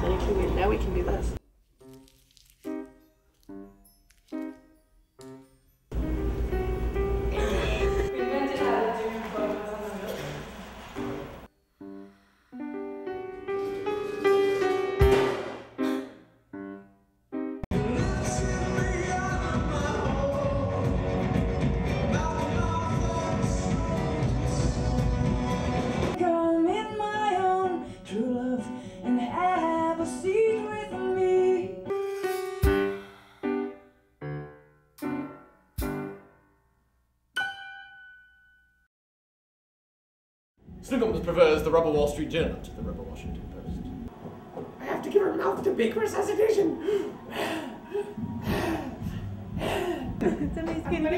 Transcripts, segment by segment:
Now we can do this. Snuggums prefers the Rubber Wall Street Journal to the Rubber Washington Post. I have to give her mouth to big resuscitation.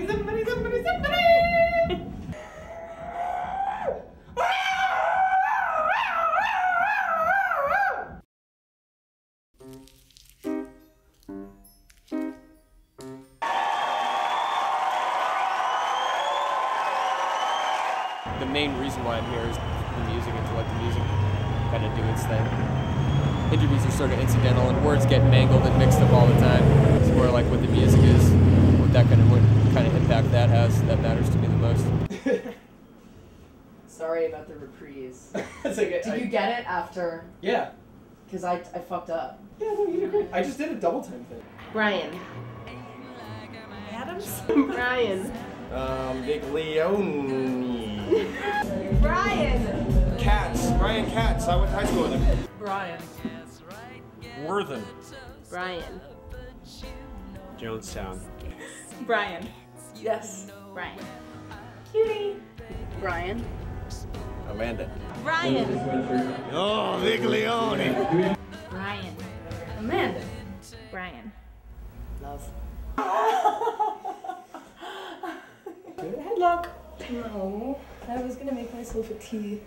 Somebody. The main reason why I'm here is the music, and to let the music kind of do its thing. Interviews are sort of incidental, and words get mangled and mixed up all the time. It's more like what the music is, what kind of impact that has, that matters to me the most. Sorry about the reprise. Okay, Did you get it after? Yeah. Because I fucked up. Yeah, no, you did great. I just did a double time thing. Brian. Adams? Brian. Viglione. Brian! Brian Katz. I went to high school with him. Brian. Worthen. Brian. Jonestown. Brian. Yes. Brian. Cutie. Brian. Amanda. Brian. Oh, Viglione. Brian. Amanda. Brian. Love. Headlock. No. I was gonna make myself a tea.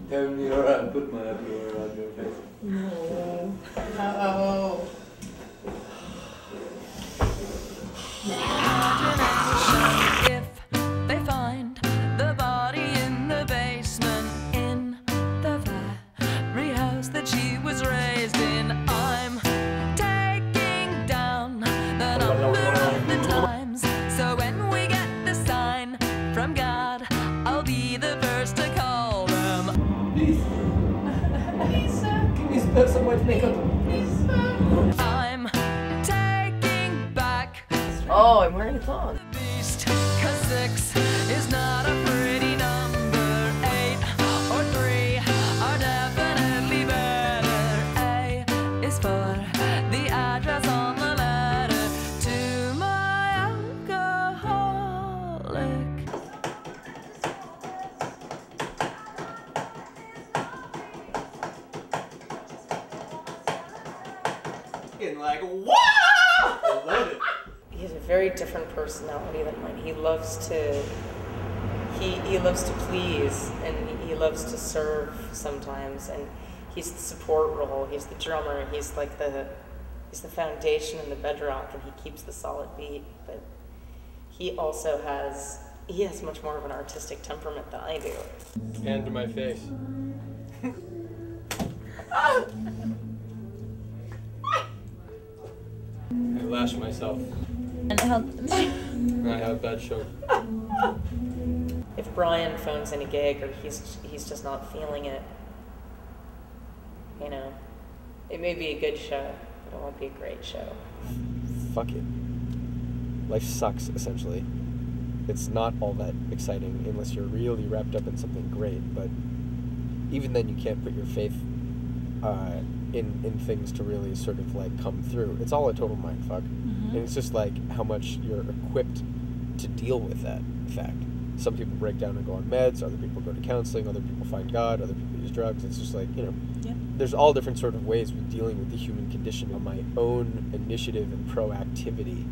Tell me alright, put my underwear around your face. No. Uh-oh. If they find the body in the basement in the very house that she was raised in, I'm taking down the number of the times. So when we get the sign from God, I'll be the first to call them. Lisa. Can you spell so much makeup? I'm taking back. Oh, I'm wearing a thong. The beast, 'cause 6 is not a pretty number. 8 or 3 are definitely better. A is for the address on the letter to my alcoholic. Like, what? I love it. He has a very different personality than mine. He loves to please, and he loves to serve sometimes, and he's the support role. He's the drummer. He's like he's the foundation and the bedrock, and he keeps the solid beat. But he also has much more of an artistic temperament than I do. Hand to my face. I lash myself. And help. I have a bad shoulder. If Brian phones in a gig or he's just not feeling it, you know, it may be a good show, but it won't be a great show. Fuck it. Life sucks, essentially. It's not all that exciting unless you're really wrapped up in something great, but even then you can't put your faith in things to really sort of like come through. It's all a total mindfuck. And it's just like how much you're equipped to deal with that fact. Some people break down and go on meds, other people go to counseling, other people find God, other people use drugs. It's just like, you know, there's all different sort of ways with dealing with the human condition. My own initiative and proactivity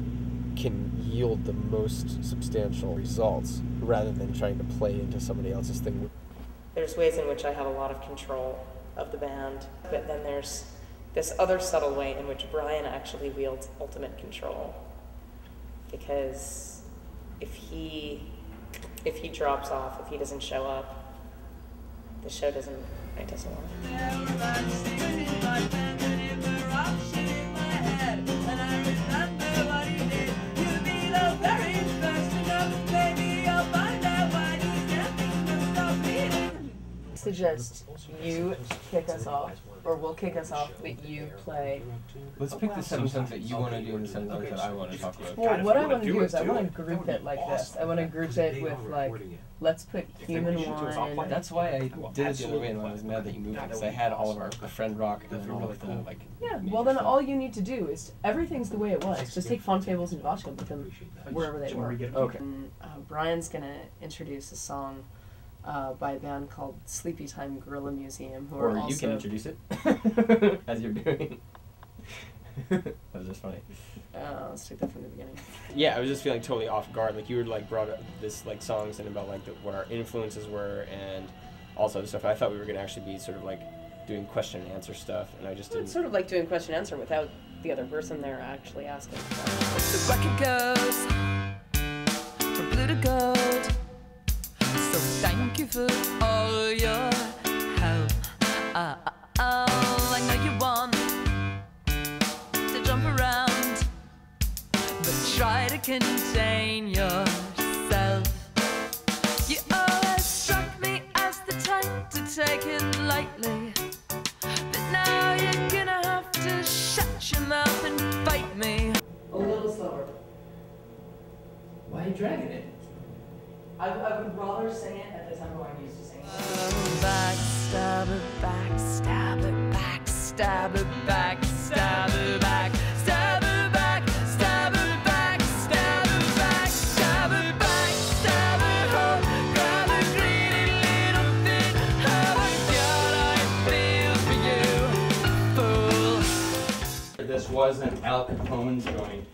can yield the most substantial results rather than trying to play into somebody else's thing. There's ways in which I have a lot of control of the band, but then there's this other subtle way in which Brian actually wields ultimate control. because if he drops off, if he doesn't show up, the show doesn't work. Suggest you kick us off, or we'll kick us off, but you play. Let's pick the 7 songs that you want to do and the 7 songs that I want to talk about. Well, what I want to do is I want to group it like this. I want to group it with like, let's put Human One. That's why I did it the other way, and I was mad that you moved it, because I had all of our friend rock and then all of the like. Yeah, well then all you need to do is, everything's the way it was. Just take Faun Fables and Devotchka and put them wherever they were. Okay. Brian's gonna introduce a song by a band called Sleepy Time Gorilla Museum, who are Or also... you can introduce it, as you're doing. That was just funny. Let's take that from the beginning. Yeah, I was just feeling totally off guard. Like, you were like brought up this like songs and about like what our influences were and all sorts of stuff. I thought we were gonna actually be sort of like doing question and answer stuff, and I just didn't. It's sort of like doing question and answer without the other person there actually asking. The record goes from blue to gold. So thank you for all your help. I know you want to jump around, but try to contain yourself. You always struck me as the type to take it lightly, but now you're gonna have to shut your mouth and fight me. A little slower. Why are you dragging it? I would rather sing it at the tempo I'm used to singing. Backstabber, backstabber, backstabber, backstabber, backstabber, backstabber, backstabber, backstabber, backstabber, oh, grab a greedy little thing. Oh my God, I feel for you, fool. This was an Al Capone's joint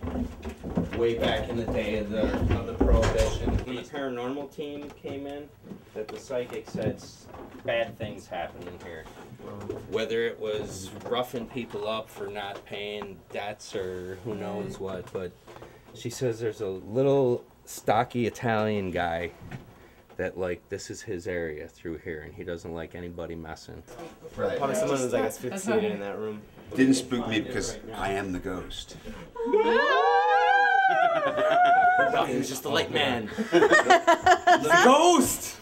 way back in the day of the Prohibition. When the paranormal team came in, that the psychic said bad things happening here. Whether it was roughing people up for not paying debts or who knows what, but she says there's a little stocky Italian guy that, like, this is his area through here, and he doesn't like anybody messing. Right. Probably someone who's like asphyxiated in that room. Didn't spook me because I am the ghost. No, he was just the light man. The ghost!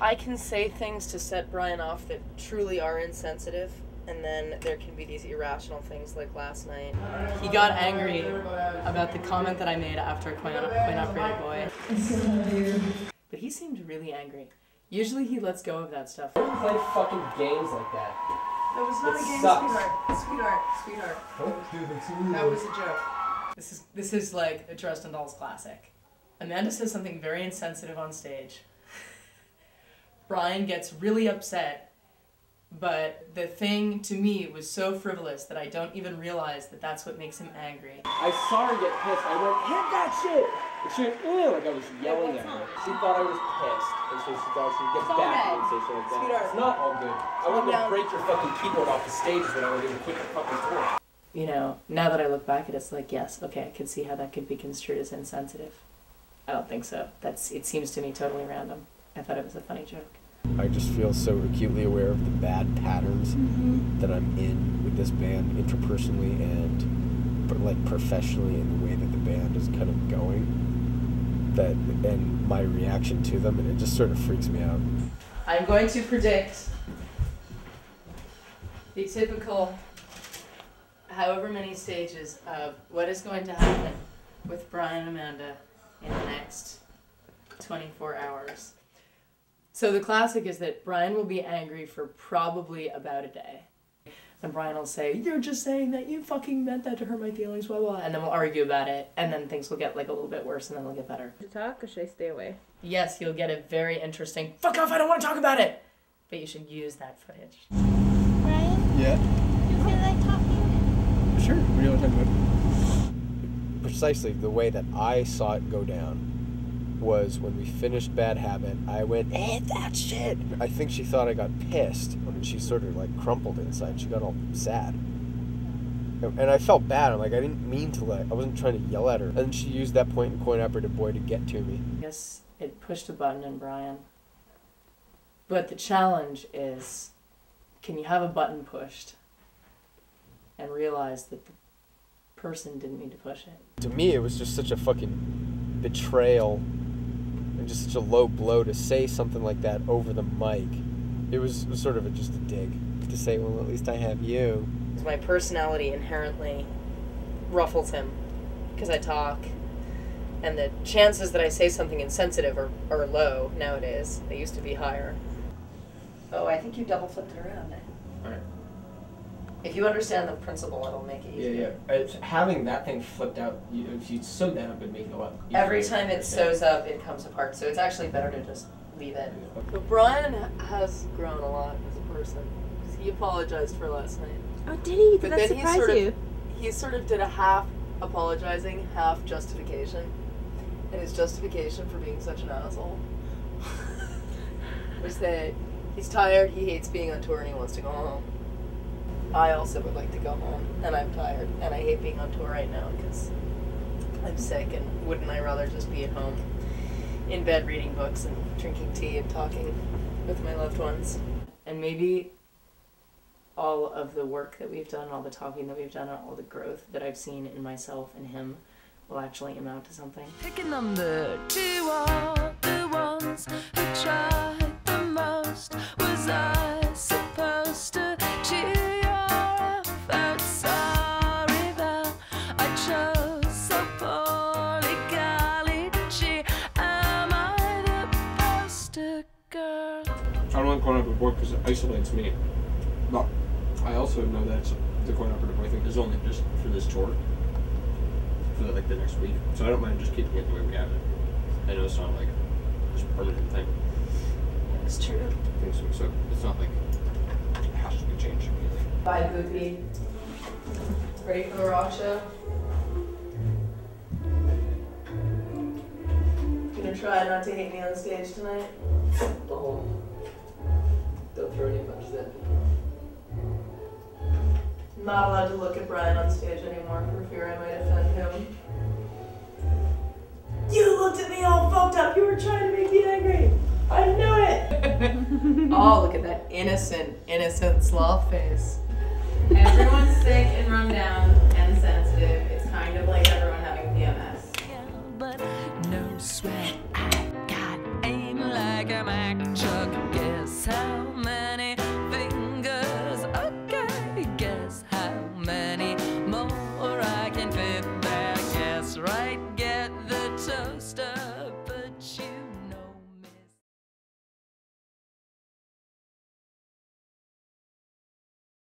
I can say things to set Brian off that truly are insensitive, and then there can be these irrational things like last night. He got angry about the comment that I made after coin-operated boy. But he seemed really angry. Usually he lets go of that stuff. Don't play fucking games like that. That was not It a game, sucks. sweetheart. That was a joke. This is like a Dresden Dolls classic. Amanda says something very insensitive on stage. Brian gets really upset, but the thing to me was so frivolous that I don't even realize that that's what makes him angry. I saw her get pissed. I went, hit that shit! And she went, ew, like I was yelling at her. She thought I was pissed, and so she thought she'd get back at me and say shit like that. Sweetheart. It's not all good. I wanted to break your fucking keyboard off the stage when I was going to quit the fucking tour. You know, now that I look back at it, it's like, yes, okay, I could see how that could be construed as insensitive. I don't think so. It seems to me totally random. I thought it was a funny joke. I just feel so acutely aware of the bad patterns that I'm in with this band interpersonally and like professionally in the way that the band is kind of going, that and my reaction to them, and it just sort of freaks me out. I'm going to predict the typical however many stages of what is going to happen with Brian and Amanda in the next 24 hours. So the classic is that Brian will be angry for probably about a day. And Brian will say, "You're just saying that, you fucking meant that to hurt my feelings, blah, blah," and then we'll argue about it, and then things will get like a little bit worse, and then they'll get better. To talk, or should I stay away? Yes, you'll get a very interesting, "Fuck off, I don't want to talk about it!" But you should use that footage. Brian, Yeah. do you feel like talking? Sure. What do you want to talk about? Precisely the way that I saw it go down was when we finished Bad Habit, I went, that shit! I think she thought I got pissed, and she sort of like crumpled inside. She got all sad. And I felt bad. I'm like, I didn't mean to I wasn't trying to yell at her. And then she used that point and coin operative boy to get to me. I guess it pushed a button in Brian. But the challenge is, can you have a button pushed and realize that the person didn't mean to push it? To me, it was just such a fucking betrayal and just such a low blow to say something like that over the mic. It was sort of just a dig to say, well, at least I have you. My personality inherently ruffles him because I talk, and the chances that I say something insensitive are low nowadays. They used to be higher. Oh, I think you double flipped it around. Alright. If you understand the principle, it'll make it easier. It's having that thing flipped out, if you sew that up, it'd make it a lot easier. Every time it sews up, it comes apart, so it's actually better to just leave it. But Brian has grown a lot as a person. He apologized for last night. Oh, did he? Did But that then surprise he sort of did a half apologizing, half justification. And his justification for being such an asshole was that he's tired, he hates being on tour, and he wants to go home. I also would like to go home, and I'm tired, and I hate being on tour right now because I'm sick, and wouldn't I rather just be at home in bed reading books and drinking tea and talking with my loved ones? And maybe all of the work that we've done, all the talking that we've done, and all the growth that I've seen in myself and him will actually amount to something. Picking number 2 are the ones who tried the most. Was I supposed to cheer you up? I'm sorry that I chose so poorly. Golly gee, am I the poster girl? I don't like coin operative boy because it isolates me. But I also know that the coin operative boy thing is only just for this tour. For like the next week. So I don't mind just keeping it the way we have it. I know it's not like just a permanent thing. It's true. I think so. So it's not like it has to be changed immediately. Bye, Goofy. Ready for the rock show? Gonna try not to hate me on stage tonight? Don't throw any punches at me. I'm not allowed to look at Brian on stage anymore for fear I might offend him. You looked at me all fucked up. You were trying to make me angry. I knew it. Oh, look at that innocent sloth face. Everyone's sick and run down and sensitive. It's kind of like everyone having PMS. Yeah, but no sweat. I got aim like a Mack truck. Guess how